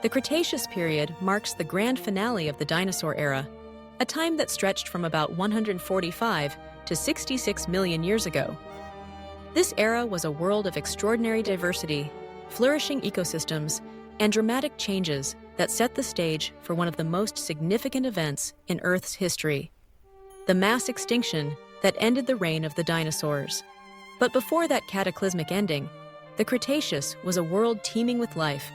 The Cretaceous period marks the grand finale of the dinosaur era, a time that stretched from about 145 to 66 million years ago. This era was a world of extraordinary diversity, flourishing ecosystems, and dramatic changes that set the stage for one of the most significant events in Earth's history, the mass extinction that ended the reign of the dinosaurs. But before that cataclysmic ending, the Cretaceous was a world teeming with life,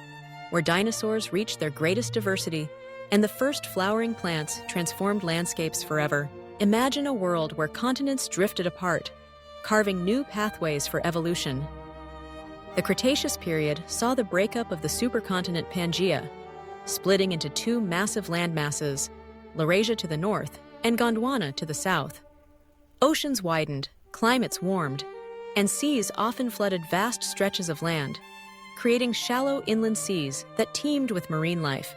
where dinosaurs reached their greatest diversity and the first flowering plants transformed landscapes forever. Imagine a world where continents drifted apart, carving new pathways for evolution. The Cretaceous period saw the breakup of the supercontinent Pangaea, splitting into two massive landmasses, Laurasia to the north and Gondwana to the south. Oceans widened, climates warmed, and seas often flooded vast stretches of land, creating shallow inland seas that teemed with marine life.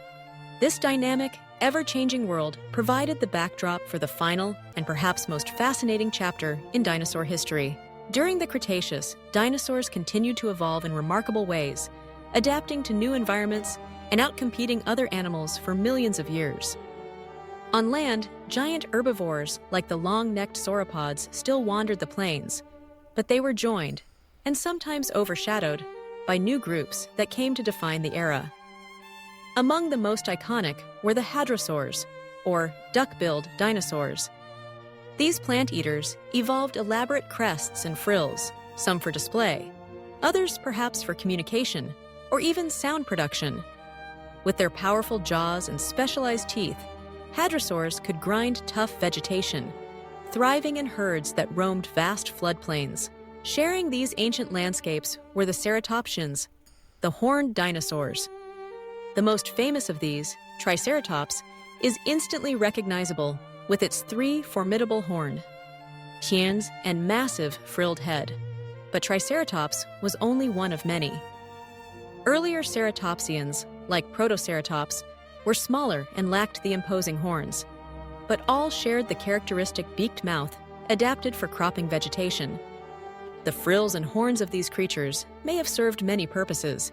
This dynamic, ever-changing world provided the backdrop for the final and perhaps most fascinating chapter in dinosaur history. During the Cretaceous, dinosaurs continued to evolve in remarkable ways, adapting to new environments and outcompeting other animals for millions of years. On land, giant herbivores like the long-necked sauropods still wandered the plains, but they were joined, and sometimes overshadowed, by new groups that came to define the era. Among the most iconic were the hadrosaurs, or duck-billed dinosaurs. These plant eaters evolved elaborate crests and frills, some for display, others perhaps for communication, or even sound production. With their powerful jaws and specialized teeth, hadrosaurs could grind tough vegetation, thriving in herds that roamed vast floodplains. Sharing these ancient landscapes were the ceratopsians, the horned dinosaurs. The most famous of these, Triceratops, is instantly recognizable with its three formidable horns and massive frilled head. But Triceratops was only one of many. Earlier ceratopsians, like Protoceratops, were smaller and lacked the imposing horns, but all shared the characteristic beaked mouth adapted for cropping vegetation. The frills and horns of these creatures may have served many purposes: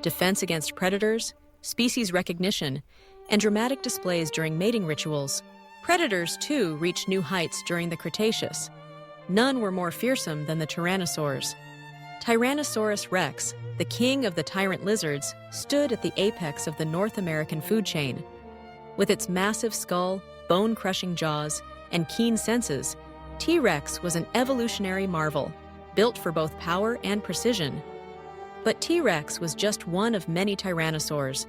defense against predators, species recognition, and dramatic displays during mating rituals. Predators, too, reached new heights during the Cretaceous. None were more fearsome than the tyrannosaurs. Tyrannosaurus rex, the king of the tyrant lizards, stood at the apex of the North American food chain. With its massive skull, bone-crushing jaws, and keen senses, T-Rex was an evolutionary marvel, built for both power and precision. But T-Rex was just one of many tyrannosaurs.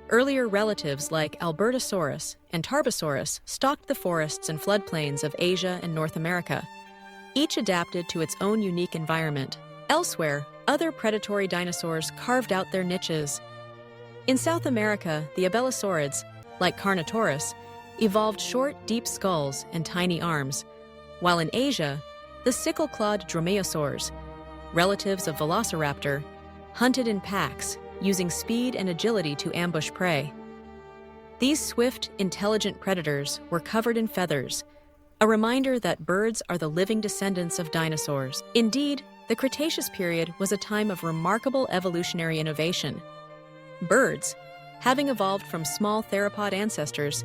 Earlier relatives like Albertosaurus and Tarbosaurus stalked the forests and floodplains of Asia and North America. Each adapted to its own unique environment. Elsewhere, other predatory dinosaurs carved out their niches. In South America, the abelisaurids, like Carnotaurus, evolved short, deep skulls and tiny arms, while in Asia, the sickle-clawed dromaeosaurs, relatives of Velociraptor, hunted in packs, using speed and agility to ambush prey. These swift, intelligent predators were covered in feathers, a reminder that birds are the living descendants of dinosaurs. Indeed, the Cretaceous period was a time of remarkable evolutionary innovation. Birds, having evolved from small theropod ancestors,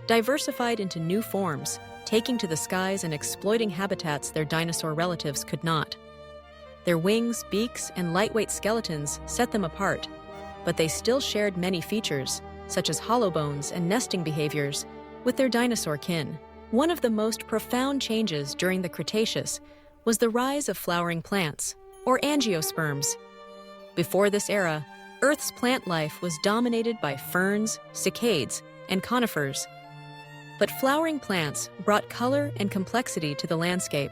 diversified into new forms, taking to the skies and exploiting habitats their dinosaur relatives could not. Their wings, beaks, and lightweight skeletons set them apart, but they still shared many features, such as hollow bones and nesting behaviors, with their dinosaur kin. One of the most profound changes during the Cretaceous was the rise of flowering plants, or angiosperms. Before this era, Earth's plant life was dominated by ferns, cycades, and conifers. But flowering plants brought color and complexity to the landscape,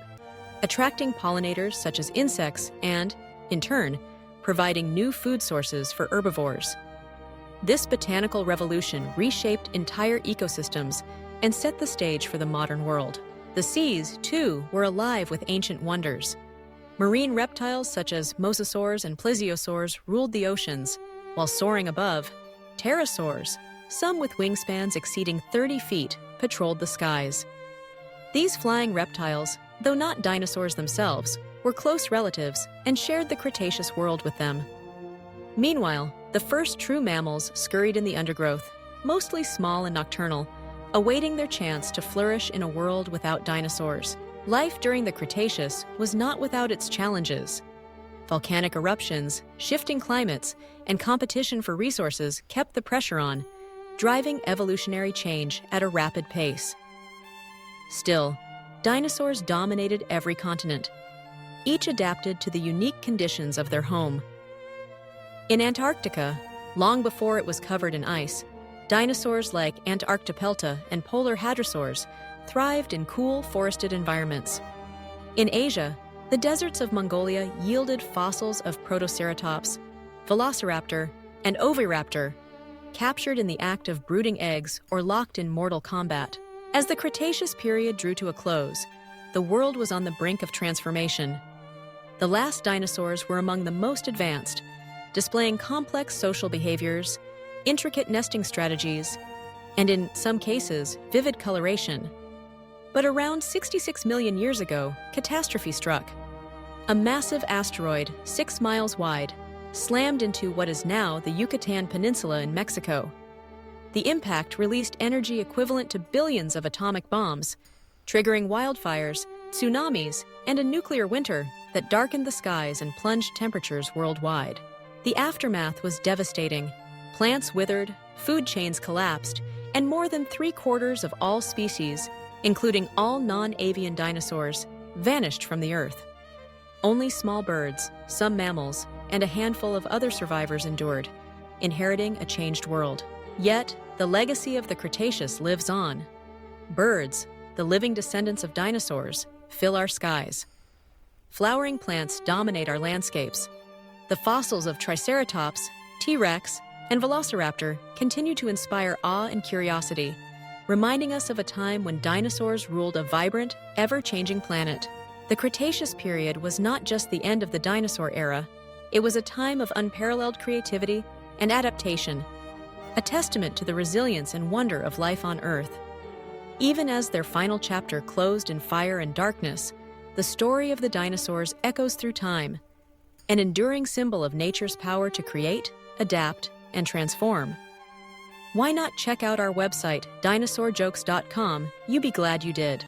attracting pollinators such as insects and, in turn, providing new food sources for herbivores. This botanical revolution reshaped entire ecosystems and set the stage for the modern world. The seas, too, were alive with ancient wonders. Marine reptiles such as mosasaurs and plesiosaurs ruled the oceans, while soaring above, pterosaurs, some with wingspans exceeding 30 feet, patrolled the skies. These flying reptiles, though not dinosaurs themselves, were close relatives and shared the Cretaceous world with them. Meanwhile, The first true mammals scurried in the undergrowth, mostly small and nocturnal, awaiting their chance to flourish in a world without dinosaurs. Life during the Cretaceous was not without its challenges. Volcanic eruptions, shifting climates, and competition for resources kept the pressure on, driving evolutionary change at a rapid pace. Still, dinosaurs dominated every continent, each adapted to the unique conditions of their home. In Antarctica, long before it was covered in ice, dinosaurs like Antarctopelta and polar hadrosaurs thrived in cool, forested environments. In Asia, the deserts of Mongolia yielded fossils of Protoceratops, Velociraptor, and Oviraptor, captured in the act of brooding eggs or locked in mortal combat. As the Cretaceous period drew to a close, the world was on the brink of transformation. The last dinosaurs were among the most advanced, displaying complex social behaviors, intricate nesting strategies, and in some cases, vivid coloration. But around 66 million years ago, catastrophe struck. A massive asteroid, 6 miles wide, slammed into what is now the Yucatan Peninsula in Mexico. The impact released energy equivalent to billions of atomic bombs, triggering wildfires, tsunamis, and a nuclear winter that darkened the skies and plunged temperatures worldwide. The aftermath was devastating. Plants withered, food chains collapsed, and more than 3/4 of all species, including all non-avian dinosaurs, vanished from the Earth. Only small birds, some mammals, and a handful of other survivors endured, inheriting a changed world. Yet, the legacy of the Cretaceous lives on. Birds, the living descendants of dinosaurs, fill our skies. Flowering plants dominate our landscapes. The fossils of Triceratops, T-Rex, and Velociraptor continue to inspire awe and curiosity, reminding us of a time when dinosaurs ruled a vibrant, ever-changing planet. The Cretaceous period was not just the end of the dinosaur era, it was a time of unparalleled creativity and adaptation, a testament to the resilience and wonder of life on Earth. Even as their final chapter closed in fire and darkness, the story of the dinosaurs echoes through time, an enduring symbol of nature's power to create, adapt, and transform. Why not check out our website, dinosaurjokes.com? You'd be glad you did.